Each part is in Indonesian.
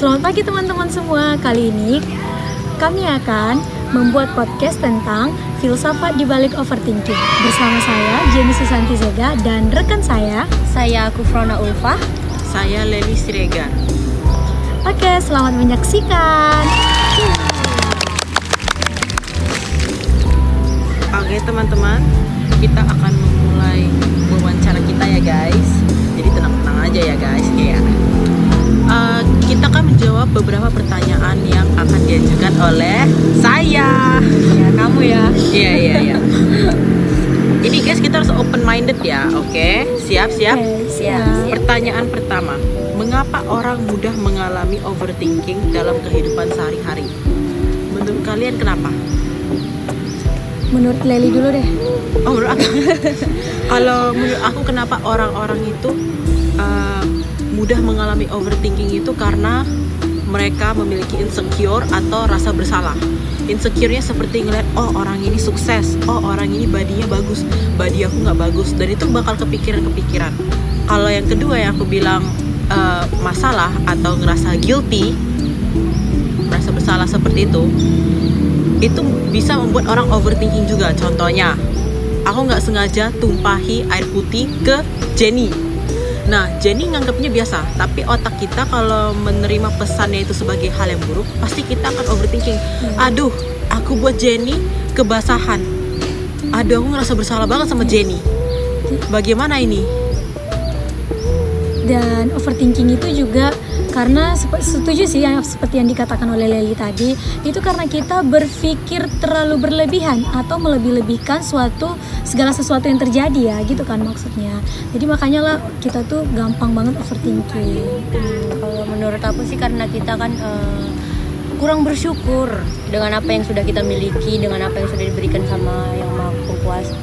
Selamat pagi teman-teman semua. Kali ini kami akan membuat podcast tentang filsafat di balik overthinking. Bersama saya Jenny Susanti Zega dan rekan saya Kufrona Ulfa. Saya Leli Siregar. Oke, selamat menyaksikan. Oke teman-teman, kita akan memulai wawancara kita ya guys. Jadi tenang-tenang aja ya guys. Kita akan menjawab beberapa pertanyaan yang akan diajukan oleh saya. Ya, kamu ya. Iya. Ini guys, kita harus open minded ya. Oke, siap. Siap. Pertanyaan pertama, mengapa orang mudah mengalami overthinking dalam kehidupan sehari-hari? Menurut kalian kenapa? Menurut Leli dulu deh. Oh, menurut aku. Kalau menurut aku kenapa orang-orang itu mudah mengalami overthinking itu karena mereka memiliki insecure atau rasa bersalah. Insecure-nya seperti ngeliat, oh orang ini sukses, oh orang ini badinya bagus, badi aku nggak bagus, dan itu bakal kepikiran. Kalau yang kedua yang aku bilang masalah atau ngerasa guilty, merasa bersalah seperti itu bisa membuat orang overthinking juga. Contohnya, aku nggak sengaja tumpahi air putih ke Jenny. Nah, Jenny nganggapnya biasa, tapi otak kita kalau menerima pesannya itu sebagai hal yang buruk, pasti kita akan overthinking. Aduh, aku buat Jenny kebasahan. Aduh, aku ngerasa bersalah banget sama Jenny. Bagaimana ini? Dan overthinking itu juga karena setuju sih yang seperti yang dikatakan oleh Leli tadi, itu karena kita berpikir terlalu berlebihan atau melebih-lebihkan segala sesuatu yang terjadi ya, gitu kan maksudnya. Jadi makanya lah kita tuh gampang banget overthinking. Kalau menurut aku sih karena kita kan kurang bersyukur dengan apa yang sudah kita miliki, dengan apa yang sudah diberikan sama yang Maha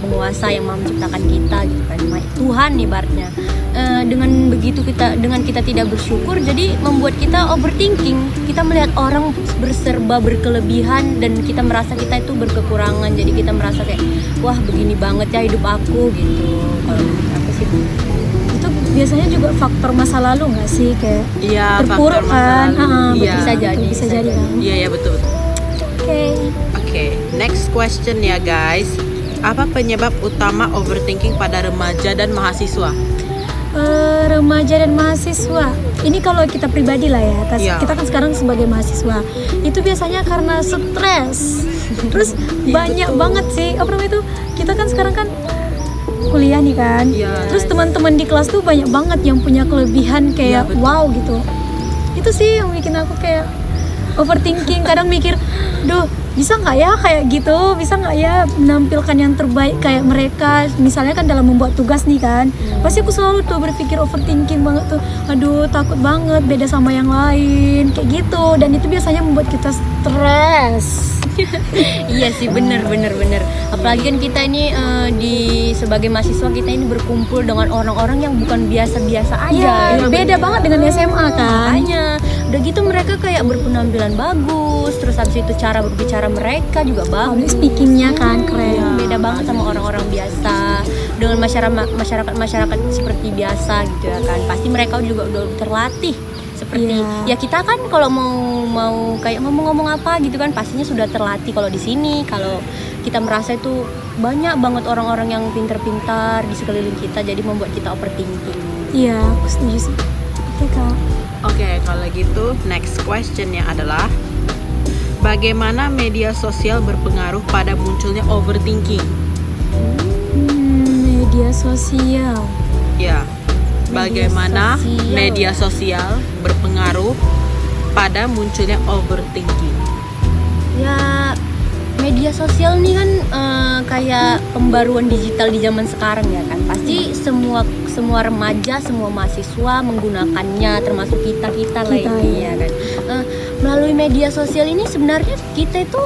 Penguasa yang Maha menciptakan kita gitu kan, Tuhan ibaratnya. Dengan kita tidak bersyukur, jadi membuat kita overthinking. Kita melihat orang berserba berkelebihan dan kita merasa kita itu berkekurangan. Jadi kita merasa kayak, wah begini banget ya hidup aku gitu. Kalau menurut aku sih Itu biasanya juga faktor masa lalu nggak sih, kayak Iya, terpuruk kan? Iya. Bisa jadi kan? Iya betul. Oke, next question ya guys. Apa penyebab utama overthinking pada remaja dan mahasiswa? Remaja dan mahasiswa. Ini kalau kita pribadi lah ya. Kita kan sekarang sebagai mahasiswa. Itu biasanya karena stres. Terus banyak banget sih. Apa namanya itu? Kita kan sekarang kan kuliah nih kan. Terus teman-teman di kelas tuh banyak banget yang punya kelebihan kayak wow gitu. Itu sih yang bikin aku kayak overthinking. Kadang mikir, duh, bisa nggak ya kayak gitu, bisa nggak ya menampilkan yang terbaik kayak mereka, misalnya kan dalam membuat tugas nih kan, pasti aku selalu tuh berpikir overthinking banget tuh, aduh takut banget beda sama yang lain kayak gitu, dan itu biasanya membuat kita stres. Iya sih, bener. Apalagi kan kita ini sebagai mahasiswa kita ini berkumpul dengan orang-orang yang bukan biasa-biasa aja. Beda banget dengan SMA kan. Makanya udah gitu mereka kayak berpenampilan bagus, terus habis itu cara berbicara mereka juga bagus. Speakingnya kan keren. Beda banget sama orang-orang biasa, dengan masyarakat seperti biasa gitu ya kan. Pasti mereka juga udah terlatih seperti ya kita kan kalau mau kayak ngomong apa gitu kan pastinya sudah terlatih. Kalau di sini kalau kita merasa itu banyak banget orang-orang yang pintar-pintar di sekeliling kita, jadi membuat kita overthinking. Iya, aku setuju sih. Oke Kak. Oke, kalau gitu next questionnya adalah bagaimana media sosial berpengaruh pada munculnya overthinking? Media sosial. Ya, bagaimana media sosial berpengaruh pada munculnya overthinking? Ya, media sosial nih kan kayak pembaruan digital di zaman sekarang ya kan. Pasti semua remaja, semua mahasiswa menggunakannya, termasuk kita lah ini ya kan. Melalui media sosial ini sebenarnya kita itu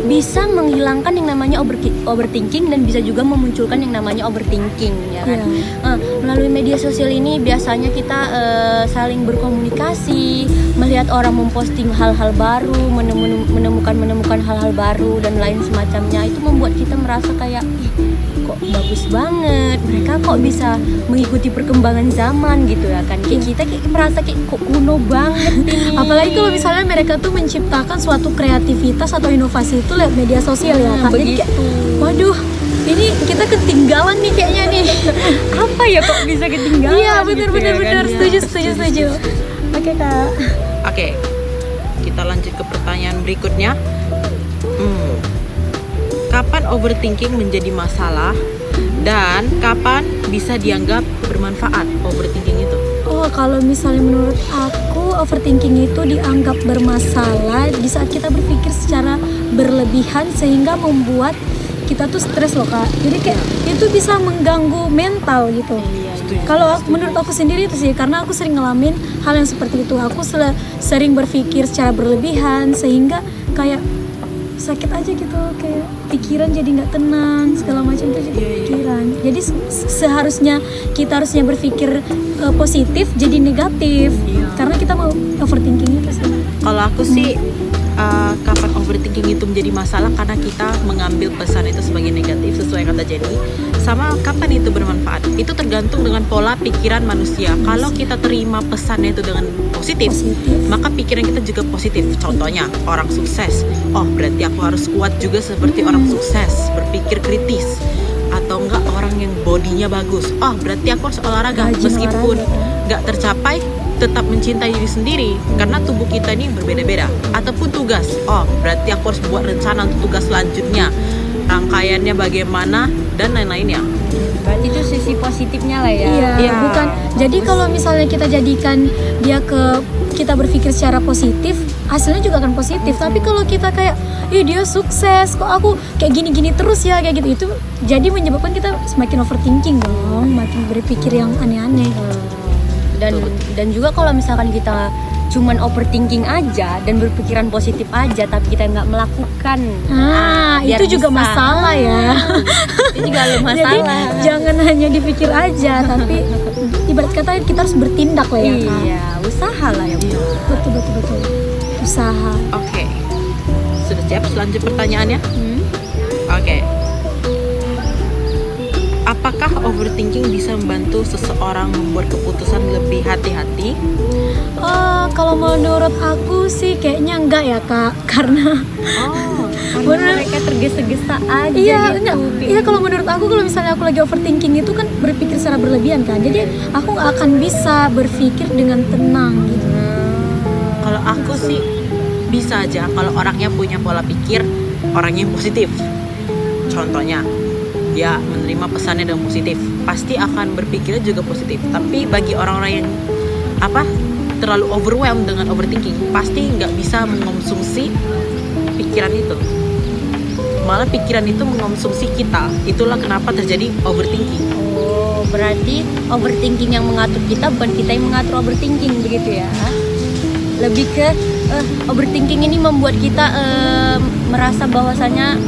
bisa menghilangkan yang namanya overthinking dan bisa juga memunculkan yang namanya overthinking ya kan. Melalui media sosial ini biasanya kita saling berkomunikasi, melihat orang memposting hal-hal baru, menemukan hal-hal baru dan lain semacamnya. Itu membuat kita merasa kayak kok bagus banget, mereka kok bisa mengikuti perkembangan zaman gitu ya kan. Kayak kita merasa kayak kok kuno banget ini. Apalagi kalau misalnya mereka tuh menciptakan suatu kreativitas atau inovasi itu lewat media sosial ya kan. Jadi kayak, waduh, ini kita ketinggalan nih kayaknya nih. Apa ya kok bisa ketinggalan? Iya benar gitu benar ya benar, kan? setuju. Oke Kak. Oke, kita lanjut ke pertanyaan berikutnya. Kapan overthinking menjadi masalah dan kapan bisa dianggap bermanfaat overthinking itu? Oh, kalau misalnya menurut aku overthinking itu dianggap bermasalah di saat kita berpikir secara berlebihan sehingga membuat kita tuh stres loh Kak. Jadi kayak itu bisa mengganggu mental gitu. Kalau menurut aku sendiri itu sih, karena aku sering ngalamin hal yang seperti itu. Aku sering berpikir secara berlebihan sehingga kayak sakit aja gitu, kayak pikiran jadi nggak tenang, segala macam itu jadi pikiran. Jadi seharusnya kita berpikir positif jadi negatif karena kita mau overthinking itu sih. Kalau aku sih kapan overthinking itu menjadi masalah karena kita mengambil pesan itu sebagai negatif sesuai kata Jenny, sama kapan itu bermanfaat itu tergantung dengan pola pikiran manusia. Kalau kita terima pesannya itu dengan positif, maka pikiran kita juga positif. Contohnya orang sukses, oh berarti aku harus kuat juga seperti orang sukses, berpikir kritis. Atau enggak orang yang bodinya bagus, oh berarti aku harus olahraga meskipun nggak tercapai tetap mencintai diri sendiri karena tubuh kita ini berbeda-beda. Ataupun tugas, oh berarti aku harus buat rencana untuk tugas selanjutnya, rangkaiannya bagaimana dan lain-lainnya. Berarti itu sisi positifnya lah ya. Iya, bukan. Jadi kalau misalnya kita jadikan kita berpikir secara positif, hasilnya juga akan positif. Tapi kalau kita kayak, dia sukses, kok aku kayak gini-gini terus ya, kayak gitu, itu jadi menyebabkan kita semakin overthinking dong, makin berpikir yang aneh-aneh. Dan juga kalau misalkan kita cuman overthinking aja dan berpikiran positif aja tapi kita nggak melakukan, itu juga masalah ya. Itu juga ada masalah. Jadi jangan hanya dipikir aja, tapi ibarat kata kita harus bertindak lah ya Kak. Iya, usaha lah ya. Betul. Usaha. Oke. Sudah siap lanjut pertanyaannya? Oke. Apakah overthinking bisa membantu seseorang membuat keputusan lebih hati-hati? Kalau menurut aku sih kayaknya enggak ya Kak, karena mereka tergesa-gesa aja Iya, kalau menurut aku, kalau misalnya aku lagi overthinking itu kan berpikir secara berlebihan kan, jadi aku nggak akan bisa berpikir dengan tenang gitu. Kalau aku sih bisa aja kalau orangnya punya pola pikir orangnya yang positif. Contohnya dia menerima pesannya dengan positif, pasti akan berpikirnya juga positif. Tapi bagi orang-orang yang terlalu overwhelmed dengan overthinking, pasti nggak bisa mengonsumsi pikiran itu. Malah pikiran itu mengonsumsi kita. Itulah kenapa terjadi overthinking. Oh, berarti overthinking yang mengatur kita, bukan kita yang mengatur overthinking, begitu ya? Lebih ke overthinking ini membuat kita merasa bahwasanya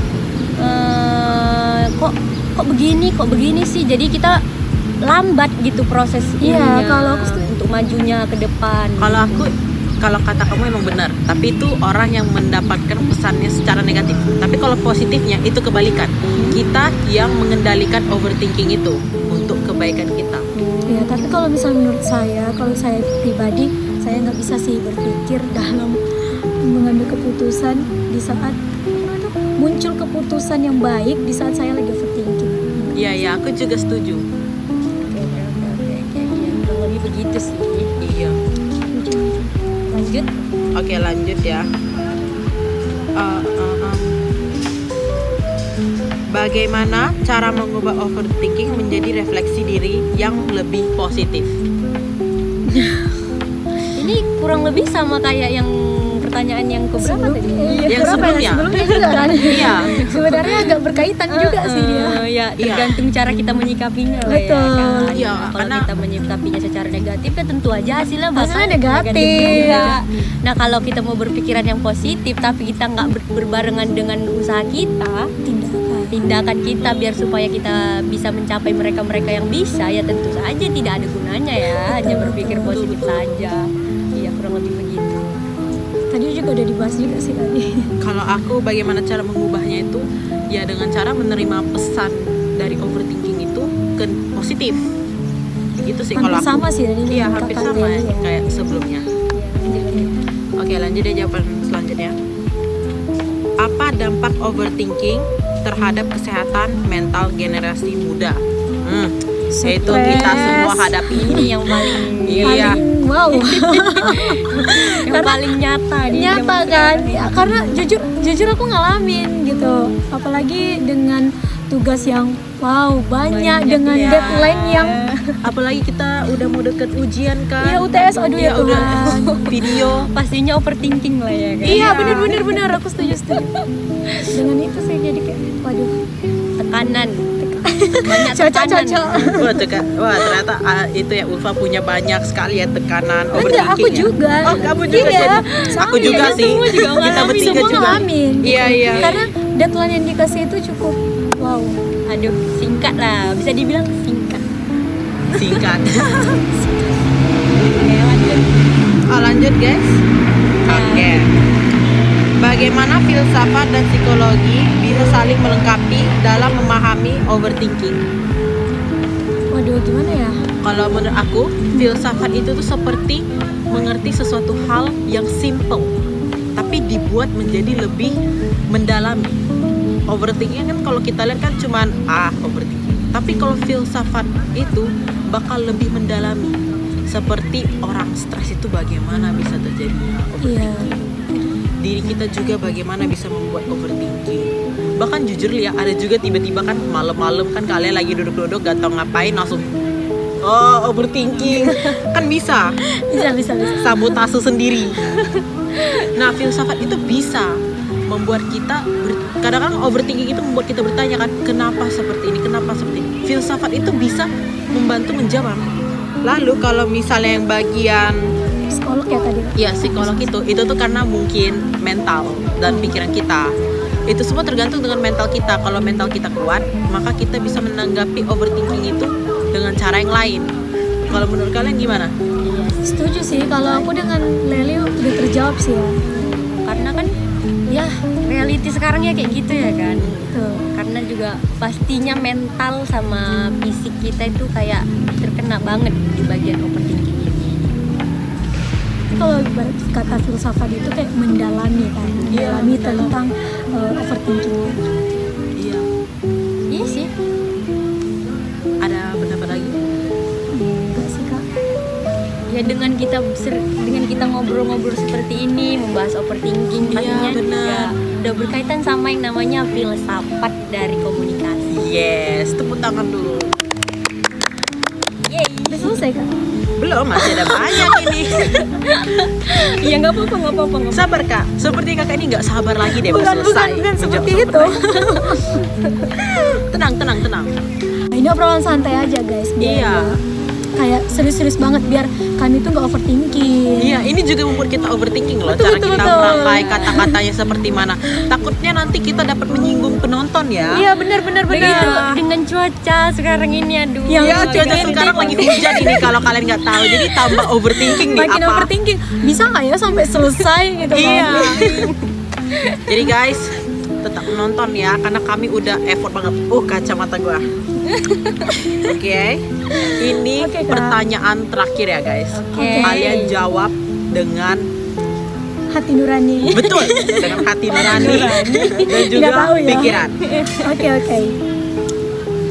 kok begini sih, jadi kita lambat gitu proses kalau aku untuk majunya ke depan. Kalau kata kamu emang benar, tapi itu orang yang mendapatkan pesannya secara negatif. Tapi kalau positifnya itu kebalikan, kita yang mengendalikan overthinking itu untuk kebaikan kita. Ya, tapi kalau misalnya menurut saya, kalau saya pribadi, saya nggak bisa sih berpikir dalam mengambil keputusan di saat muncul keputusan yang baik di saat saya lagi overthinking. Iya, aku juga setuju. Oke, lebih begitu sih. Iya. Lanjut. Oke, lanjut ya. Bagaimana cara mengubah overthinking menjadi refleksi diri yang lebih positif? Ini kurang lebih sama kayak yang pertanyaan yang keberapa tadi? Yang sebelumnya. juga kan. Iya. Sebenarnya agak berkaitan juga sih dia. Ya, tergantung cara kita menyikapinya lah ya Betul. kan. Iya, Kalau karena- kita menyikapinya secara negatif ya tentu aja hasilnya bakal Hasilnya negatif. juga. Nah, kalau kita mau berpikiran yang positif tapi kita nggak berbarengan dengan usaha kita, tindakan kita biar supaya kita bisa mencapai mereka-mereka yang bisa, ya tentu saja tidak ada gunanya ya, hanya berpikir positif saja. Iya, kurang lebih begitu. Tadi juga udah dibahas juga sih tadi. Kalau aku bagaimana cara mengubahnya itu ya dengan cara menerima pesan dari overthinking itu ke positif. Gitu sih kalau Hampir aku. sama sih tadi. Iya, hampir Kakak sama ya, Leli ya. kayak sebelumnya. Oke, lanjut deh jawaban selanjutnya. Apa dampak overthinking terhadap kesehatan mental generasi muda? Itu kita semua hadapi Ini ini. yang paling Iya. Wow. yang paling nyata di Nyata zaman kan? sekarang. Ya, karena jujur aku ngalamin gitu. Apalagi dengan tugas yang banyak dengan ya. deadline yang Apalagi kita udah mau deket ujian kan. iya UTS aduh ya Iya, udah Tuhan. video. Pastinya overthinking lah ya kan. Iya benar aku setuju. Dengan itu sih jadi kayak waduh. Tekanan. Banyak tekanan. Cocok. Wah, ternyata itu ya Ulfa punya banyak sekali ya tekanan Enggak, overthinking. aku juga. Oh, kamu juga Iya, sih. sama. Aku juga Kita sih. semua juga Kita ngalamin, bertiga semua juga. ngalamin. Iya. Karena deadline yang dikasih itu cukup wow. Aduh, singkat lah. Bisa dibilang singkat. Singkat. Oke, lanjut. Oh, lanjut guys. Oke. Bagaimana filsafat dan psikologi bisa saling melengkapi dalam memahami overthinking? Waduh, gimana ya? Kalau menurut aku, filsafat itu tuh seperti mengerti sesuatu hal yang simple, tapi dibuat menjadi lebih mendalami. Overthinking kan kalau kita lihat kan cuman overthinking. Tapi kalau filsafat itu bakal lebih mendalami. Seperti orang stres itu bagaimana bisa terjadinya overthinking. Iya. Diri kita juga bagaimana bisa membuat overthinking. Bahkan jujur ya, ada juga tiba-tiba kan malam-malam kan kalian lagi duduk-duduk gak tau ngapain langsung overthinking. Kan bisa Bisa. sabotase sendiri. Nah, filsafat itu bisa membuat kita kadang-kadang overthinking itu membuat kita bertanya kan, kenapa seperti ini, kenapa seperti ini. Filsafat itu bisa membantu menjawab. Lalu kalau misalnya yang bagian Psikolog ya tadi. ya psikolog itu tuh karena mungkin mental dan pikiran kita. Itu semua tergantung dengan mental kita. Kalau mental kita kuat, maka kita bisa menanggapi overthinking itu dengan cara yang lain. Kalau menurut kalian gimana? Setuju sih, kalau aku dengan Leli udah terjawab sih ya. Karena kan ya reality sekarang ya kayak gitu ya kan. Tuh. Karena juga pastinya mental sama fisik kita itu kayak terkena banget di bagian overthinking ini. Kalau ibarat kata filsafat itu kayak mendalami kan, mendalami tentang overthinking. Iya. Iya sih. Ada pendapat lagi? Enggak sih kak. Ya dengan kita ngobrol-ngobrol seperti ini, membahas overthinking, pastinya benar. juga udah berkaitan sama yang namanya filsafat dari komunikasi. Yes, tepuk tangan dulu. Yeay. Udah selesai kak. Belum, masih ada banyak ini. Iya nggak apa-apa. Sabar kak, seperti kakak ini nggak sabar lagi deh mau Bukan selesai. seperti Menjawab itu. Tenang. Nah, ini obrolan santai aja guys. Biar Iya. nggak kayak serius-serius banget biar kami tuh nggak overthinking. Iya, ini juga membuat kita overthinking loh. Betul, Cara kita betul. merangkai kata-katanya seperti mana. Takutnya nanti kita dapat menyinggung penonton ya. Iya benar. Begitu dengan cuaca sekarang ini aduh. Yang Iya, cuaca sekarang lagi hujan ini kalau kalian nggak tahu. Jadi tambah overthinking nih Makin apa? overthinking. Bisa nggak ya sampai selesai gitu kan? Iya. Jadi guys, tetap menonton ya karena kami udah effort banget. Kacamata gua. Oke. Ini Oke, Kak. pertanyaan terakhir ya guys. Oke. Kalian jawab dengan Hati nurani. betul, dengan hati nurani dan juga Nggak tahu ya. pikiran. Oke.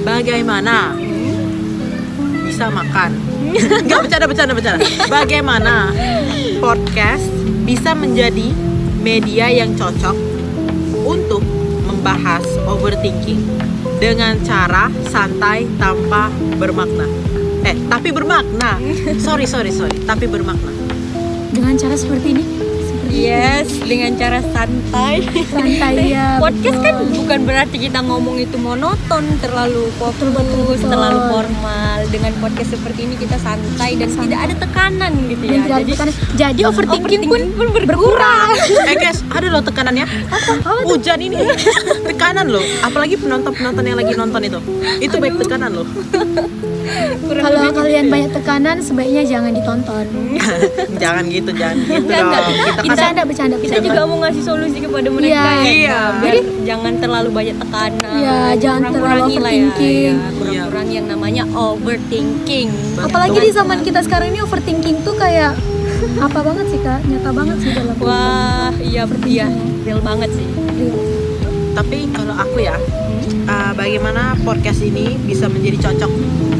Bagaimana bisa makan? Enggak, bercanda. Bagaimana podcast bisa menjadi media yang cocok untuk membahas overthinking dengan cara santai tanpa bermakna. Tapi bermakna. Sorry. Tapi bermakna. Dengan cara seperti ini. Seperti Yes, dengan cara santai. Santai ya. Podcast kan betul. bukan berarti kita ngomong itu monoton, terlalu fokus, Betul. terlalu formal. Dengan podcast seperti ini kita santai dan tidak ada tekanan gitu ya. Dan tidak ada tekanan. Jadi overthinking pun berkurang. Guys, ada loh tekanannya. Hujan ini tekanan loh. Apalagi penonton yang lagi nonton itu. Itu baik tekanan loh. Kalau kalian banyak tekanan sebaiknya jangan ditonton. Jangan gitu dong. Bercanda. Kita juga mau ngasih solusi kepada mereka Iya. biar jangan terlalu banyak tekanan. Iya, jangan terlalu Kurang-kurangi lah overthinking. Kurang-kurangi yang namanya overthinking. Apalagi di zaman kita sekarang ini overthinking tuh kayak apa banget sih Kak? Nyata banget sih dalam Wah, iya real banget sih. real. Tapi kalau aku ya, bagaimana podcast ini bisa menjadi cocok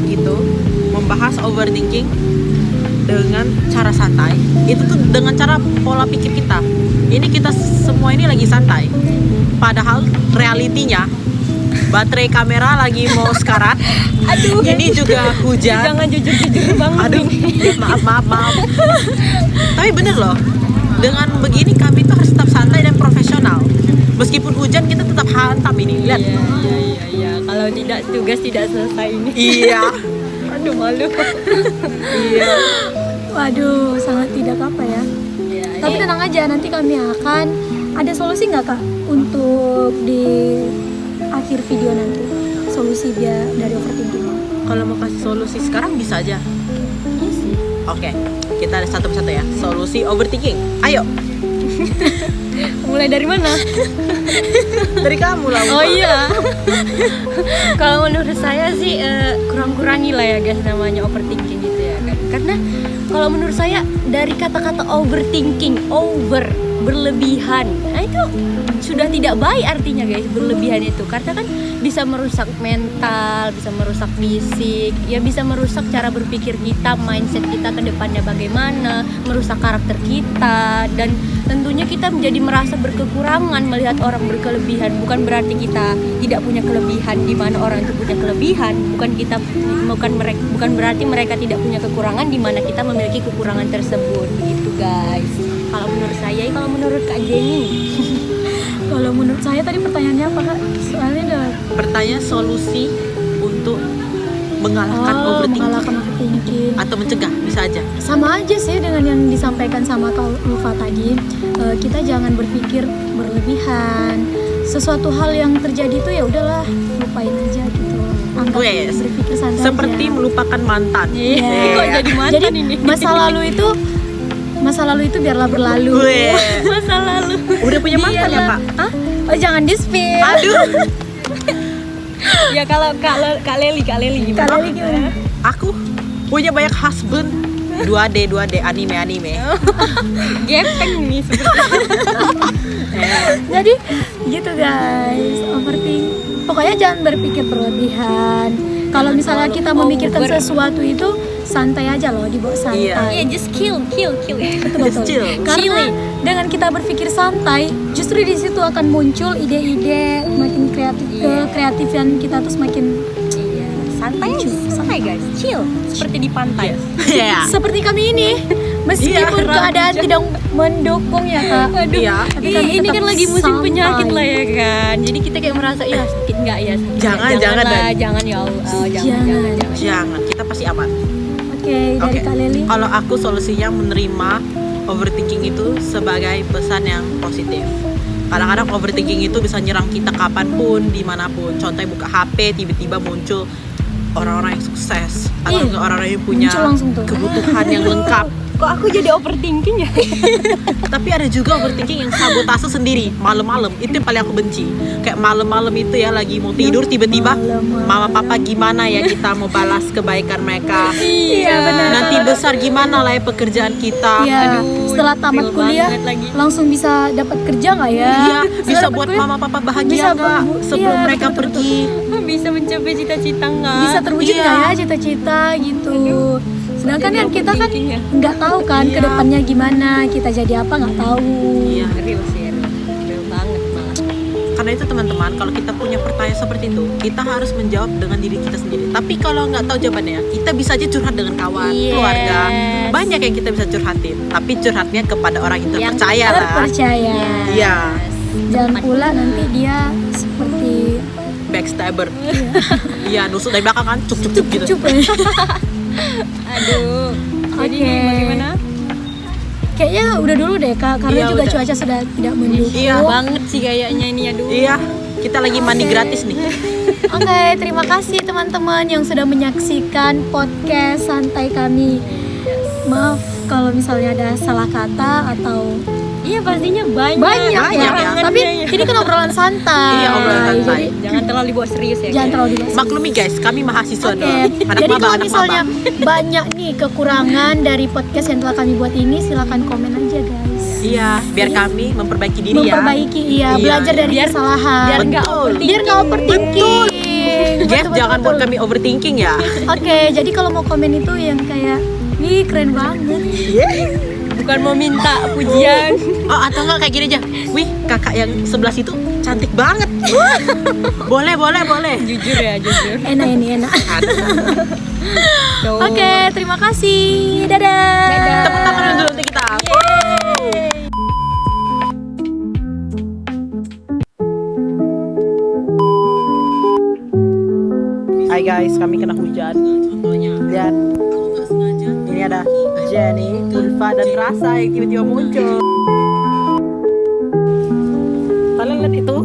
gitu, membahas overthinking dengan cara santai. Itu tuh dengan cara pola pikir kita. Ini kita semua ini lagi santai. Padahal realitinya baterai kamera lagi mau sekarat. Aduh, Ini juga hujan. jangan jujur-jujur banget. Aduh, maaf. Tapi bener loh, dengan begini kami tuh harus tetap santai dan profesional. Meskipun hujan kita tetap hantam ini. Lihat. Iya. Kalau tidak tugas tidak selesai ini. Iya. Aduh malu. Iya. Waduh, sangat tidak apa ya. Iya, Tapi tenang aja, nanti kami akan ada solusi nggak Kak untuk di akhir video nanti, solusi biar dari overthinking. Kalau mau kasih solusi sekarang bisa aja. Iya sih. Oke, kita ada satu persatu ya. Solusi overthinking. Ayo, Mulai dari mana? dari kamu lah. Oh iya. Kalau menurut saya sih kurang-kurangi lah ya guys namanya overthinking gitu ya kan. Karena kalau menurut saya dari kata-kata overthinking, berlebihan. Nah itu sudah tidak baik artinya guys, berlebihan itu. Karena kan bisa merusak mental, bisa merusak fisik, ya bisa merusak cara berpikir kita, mindset kita ke depannya bagaimana, merusak karakter kita, dan tentunya kita menjadi merasa berkekurangan melihat orang berkelebihan. Bukan berarti kita tidak punya kelebihan di mana orang itu punya kelebihan, bukan berarti mereka tidak punya kekurangan di mana kita memiliki kekurangan tersebut, begitu guys. Kalau menurut saya, kalau menurut Kak Jenny, Kalau menurut saya tadi pertanyaannya apa Kak? Soalnya ada Pertanyaan solusi untuk mengalahkan mengalahkan overthinking overthinking. atau mencegah, bisa aja. Sama aja sih dengan yang disampaikan sama Kak Ulfa tadi. Kita jangan berpikir berlebihan. Sesuatu hal yang terjadi itu ya udahlah, lupain aja gitu. Anggap Wes, berpikir santai seperti aja. melupakan mantan. Iya. kok jadi mantan Jadi ini? masa lalu itu biarlah berlalu. Weh, Masa lalu. udah punya mantan ya Biarlah- Pak? Hah? Oh jangan di-spill. Aduh, Ya kalau Kak Leli gimana? Kak Leli gimana? aku punya banyak husband. 2D anime. Gepeng nih seperti. Jadi gitu guys, overthinking. Pokoknya jangan berpikir berlebihan. Kalau misalnya kita memikirkan over. sesuatu itu santai aja loh, dibawa santai. Iya, just kill. Just chill. Karena dengan kita berpikir santai, justru di situ akan muncul ide-ide makin kreatif, kreatifan kita tuh semakin Iya, santai guys, chill. Seperti di pantai. Iya. seperti kami ini. Meskipun Iya, keadaan tidak mendukung ya Kak. Aduh, Iya. Tapi kami ini tetap kan lagi musim santai. penyakit lah ya kan. Jadi kita kayak merasa ya sakit nggak ya? Sakit Jangan, nggak? jangan, lah, Dan. jangan ya Allah, Jangan. Jangan, kita pasti aman. Oke, dari Oke. Kak Leli. Kalau aku solusinya menerima overthinking itu sebagai pesan yang positif. Kadang-kadang overthinking itu bisa nyerang kita kapanpun, dimanapun. Contohnya buka HP, tiba-tiba muncul orang-orang yang sukses atau Ih, enggak orang-orang yang punya muncul langsung tuh. kebutuhan yang lengkap. Kok aku jadi overthinking ya? Tapi ada juga overthinking yang sabotase sendiri malam-malam. Itu yang paling aku benci. Kayak malam-malam itu ya lagi mau tidur tiba-tiba Malam-malam. mama papa gimana ya kita mau balas kebaikan mereka. Iya, benar. Nanti besar gimana lah ya pekerjaan kita. Iya, setelah tamat real kuliah banget lagi. langsung bisa dapat kerja nggak ya? Iya, Setelah bisa dapat buat kuliah, mama papa bahagia bisa nggak sebelum iya, mereka betul, pergi. Bisa mencapai cita-cita nggak? bisa terwujud Iya. nggak ya cita-cita gitu. Sedangkan jadi kan kita kan overthinking ya. nggak tahu kan Iya. kedepannya gimana, kita jadi apa nggak tahu. Iya. Real sih, real banget malah. Karena itu teman-teman, kalau kita punya pertanyaan seperti itu, kita harus menjawab dengan diri kita sendiri. Tapi kalau nggak tahu jawabannya, kita bisa aja curhat dengan kawan, Yes. keluarga. Banyak yang kita bisa curhatin. Tapi curhatnya kepada orang yang terpercaya lah. Terpercaya. Iya, Jangan pula nanti dia seperti backstabber. Iya, nusuk dari belakang kan, cuk cuk cuk gitu. cup ya. Aduh. Jadi Oke. bagaimana? Kayaknya udah dulu deh Kak, karena Iya, juga udah. cuaca sudah tidak mendukung. Iya. Banget sih kayaknya ini, aduh. Iya, kita lagi mandi gratis nih. Oke, terima kasih teman-teman yang sudah menyaksikan podcast santai kami. Maaf kalau misalnya ada salah kata atau Iya pastinya banyak. banyak ya. ya. Tapi ini kan obrolan santai. Iya, obrolan santai. Jadi Jangan terlalu dibawa serius ya. jangan guys. terlalu dibahas. Maklumi guys, kami mahasiswa Oke, doang. Anak jadi maba, kalau anak misalnya maba. banyak nih kekurangan dari podcast yang telah kami buat ini, silakan komen aja guys. Iya, biar kami memperbaiki diri ya. Memperbaiki, iya, Iya, belajar dari biar- kesalahan. biar nggak Betul. Biar nggak overthinking. Jeff, Betul, jangan betul. buat kami overthinking ya. Oke, jadi kalau mau komen itu yang kayak, wih keren banget. Bukan mau minta pujian. Oh, atau enggak kayak gini aja. Wih, kakak yang sebelah situ cantik banget. Boleh, boleh, boleh. Jujur ya, jujur. Enak ini enak. Tuh. Oke, terima kasih. Dadah. Tepuk tangan dulu untuk kita. Hai guys, kami kena hujan. Lihat, ini ada Jenny, Ulfa, dan Rasa yang tiba-tiba muncul. Kalian lihat itu?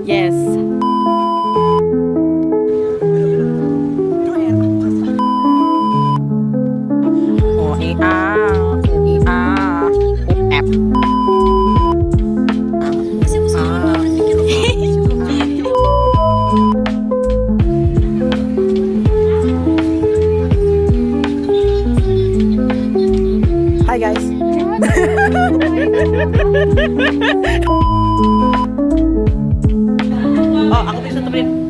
Yes. Oh, F. Hai guys. Oh, aku bisa temenin.